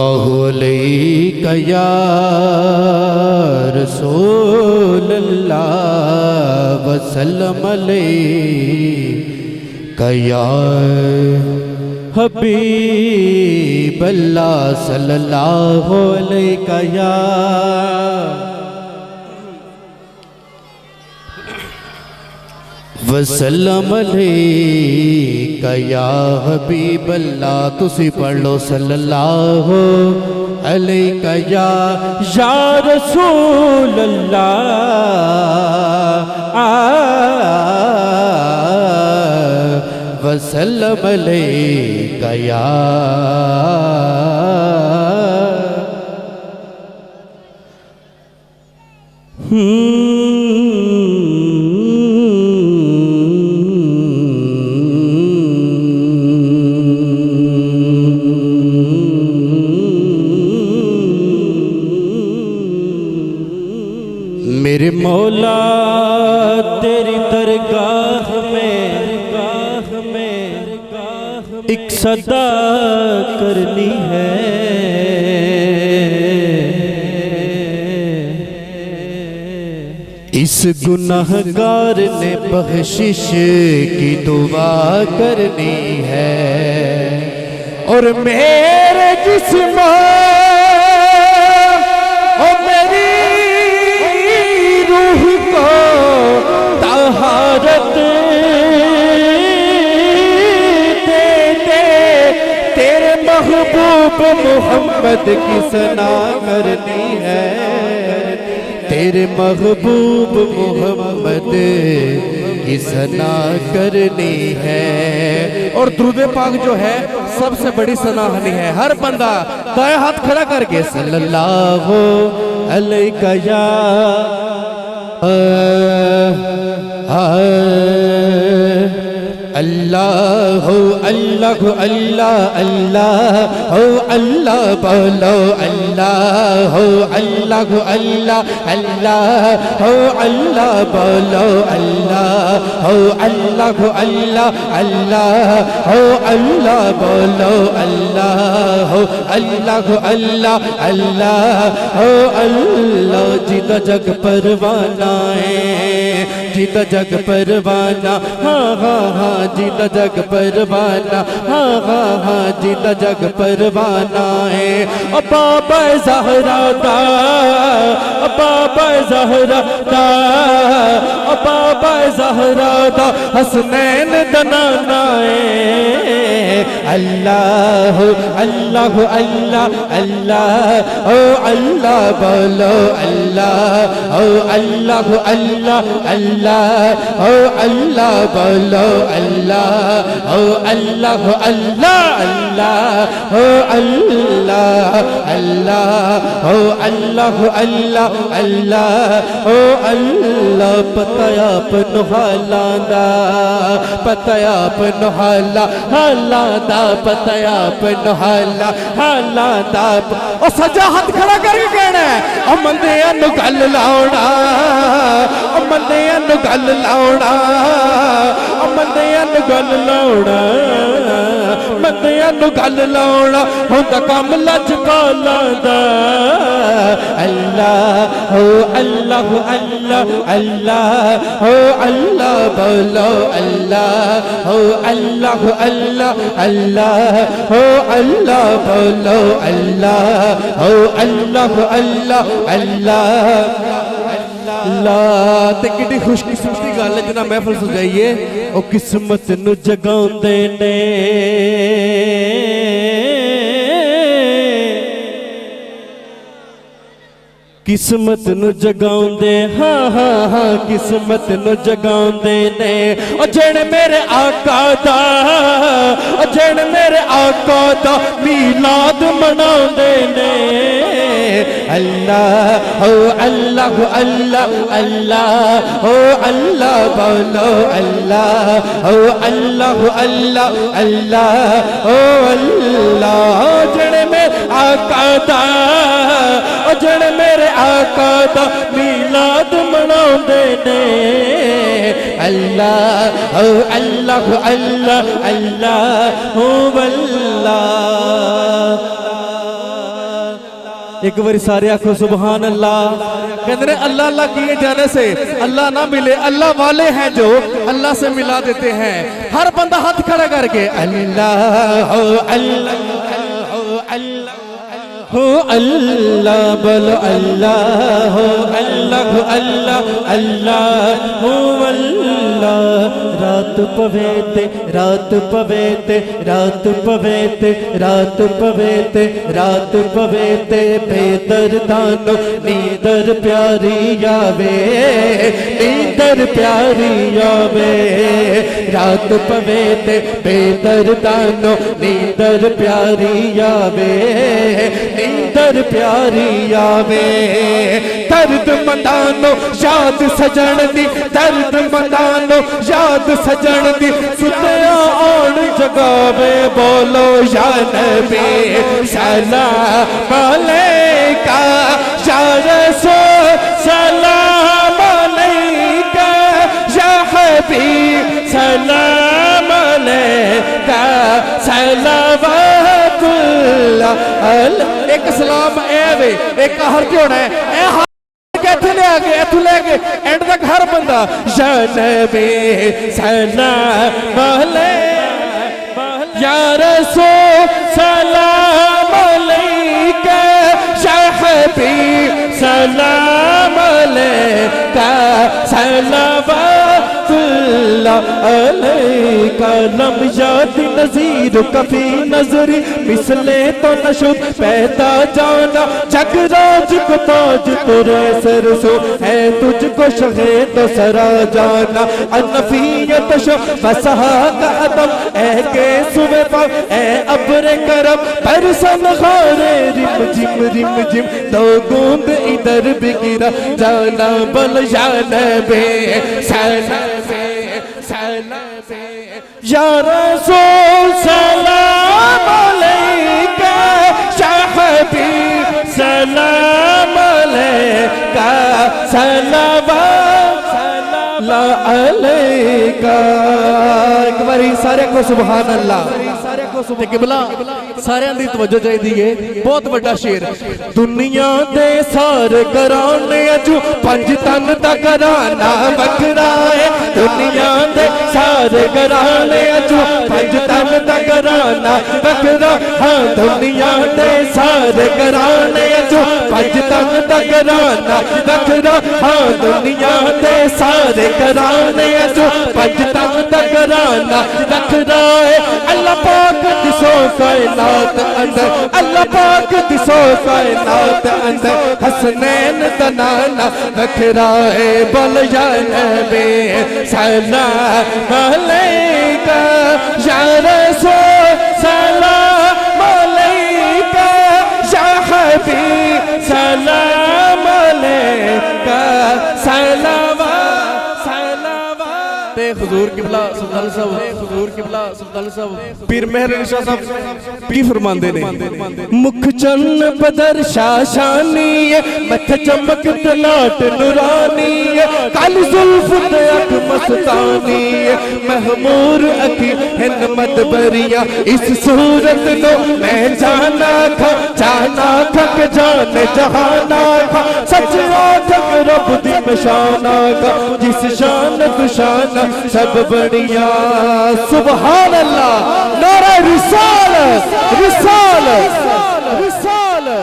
اللہ علیک یا رسول اللہ وسلم علیک یا حبیب اللہ صلی اللہ علیہ یا وسلم علیک یا حبیب اللہ. تسی پڑھ لو صلی اللہ علیہ یا رسول اللہ وسلم علیک یا میرے مولا تیری درگاہ میں ایک صدا کرنی ہے. اس گناہگار نے بخشش کی دعا کرنی ہے اور میرے جسم اور میری روح کو طہارت دے دے. تیرے محبوب محمد کی ثنا کرنی ہے. تیرے محبوب محمد کی ثنا کرنی ہے. اور درود پاک جو ہے سب سے بڑی ثنا ہنی ہے. ہر بندہ دائیں ہاتھ کھڑا کر کے صلی اللہ علیہ یا اللہ اللہ اللہ اللہ اللہ بولو اللہ اللہ اللہ اللہ اللہ بولو اللہ اللہ اللہ اللہ اللہ بولو اللہ اللہ اللہ اللہ اللہ. جیتا جگ پروانہ ہے جیتا جگ پروانہ ہاں ہاں ہاں جیتا جگ پروانہ ہاں ہاں ہاں جیتا جگ پروانہ ہے. بابا زہرا دا بابا زہرا دا بابا زہرا دا حسنین دنانا ہے. اللہ اللہ اللہ اللہ اللہ بولو اللہ اللہ اللہ اللہ اللہ بولو اللہ اللہ اللہ اللہ اللہ اللہ اللہ اللہ اللہ اللہ. پتایا پنو حالاندہ پتایا پنو حالاندہ پتایا پنو حالاندہ. اور سجا ہاتھ کھڑا کر کے کہنا ہے امندیاں نو گل لاؤنا امندیاں نو گل لاؤنا امندیاں نو گل لاؤنا مندیاں نو گل لاؤنا ہوندہ کام لج پالاندہ. اللہ اللہ اللہ اللہ اللہ بولو اللہ اللہ اللہ اللہ اللہ بولو اللہ اللہ اللہ اللہ اللہ. تے کڈی خوش قسمتی گل ہے جناب محفل سجائیے. او قسمت نو جگاؤندے نے قسمت نو جگاؤندے ہاں ہاں ہاں قسمت نو جگاؤندے نے. او جن میرے آقا دا او جن میرے آقا دا میلاد مناؤندے نے. اللہ اللہ اللہ اللہ اللہ بولو اللہ اللہ اللہ اللہ اللہ. جن میرے آقا دا جن میرے آقا دا میلاد مناؤندے نے. اللہ اللہ اللہ اللہ اللہ ایک بار سارے آنکھوں سبحان اللہ کہتے ہیں اللہ اللہ کیے جانے سے اللہ نہ ملے اللہ والے ہیں جو اللہ سے ملا دیتے ہیں ہر بندہ ہاتھ کھڑا کر کے اللہ ہو اللہ بولو اللہ ہو اللہ اللہ اللہ ہو اللہ رات پویتے رات پویتے رات پویتے رات پویتے رات پویتے بے دردانو نیندر پیاری آوے نیندر پیاری آوے رات پویتے بے دردانو نیندر پیاری آوے نیندر پیاری آوے درد مندانو یاد سجن دی درد مندانو یاد سجن دی ستیا آن جگاوے بولو یا نبی سلام علیکہ یا رسول سلام علیکہ یا حبیب سلام علیکہ صلوات اللہ ایک سلام اے وے ایک ہر کی ہونا ہے اے ہر ایتھے لے آگے ایتھے لے آگے اینڈ تک ہر بندہ یا نبی سلام علیکہ یا رسول سلام علیکہ یا حبیب سلام علیکہ صلوات اللہ علیکہ لم یاد نظیر کفی نظری مثلے تو نشد پیدا جانا جگ راج کو تاج ترے سرسو ہے تجھ کو شغے تو سرا جانا انفیت شو فسہا کا عدم اے کے سوے پا اے عبر کرم پرسن خارے رم جم دو گوند ادھر بھی گرا جانا بل یا نبی یا رسول سلام علیکہ یا حبیب سلام علیکہ صلوات اللہ علیکہ ایک باری سارے کو سبحان اللہ تے قبلہ سارے اندھی توجہ چاہی دیئے بہت بڑا شیر دنیا دے سارے کرانے جو پنج تن دا کرانا بکرائے دنیا دے سارے کرانے جو پنج تن دا کرانا بکرا ہاں دنیا دے سارے کرانے جو پنج تن دا کرانا بکرا ہاں دنیا دے سارے کرانے جو پنج تن دا کرانا بکرائے اللہ پاک دسو کائنات اندر اللہ پاک دسو کائنات اندر حسنین دنانا بکھرائے بل یا نبی سلام علیکہ یا رسول سلام علیکہ یا حبیب سلام علیکہ حضور قبلہ سلطان صاحب حضور قبلہ سلطان صاحب پیر مہر علی شاہ صاحب پی فرماندے نے مکھ چن بدر شاشانی متھ چمک تلاٹ نورانی کال زلف اک مستانی محمور اکی ہن مدبریہ اس صورت نو میں جانا کھا کہ جان جہانا کھا سچ آٹھک رب دی مشانا کھا جس شان دشانا سب بڑیا سبحان اللہ نعرہ رسالت رسالت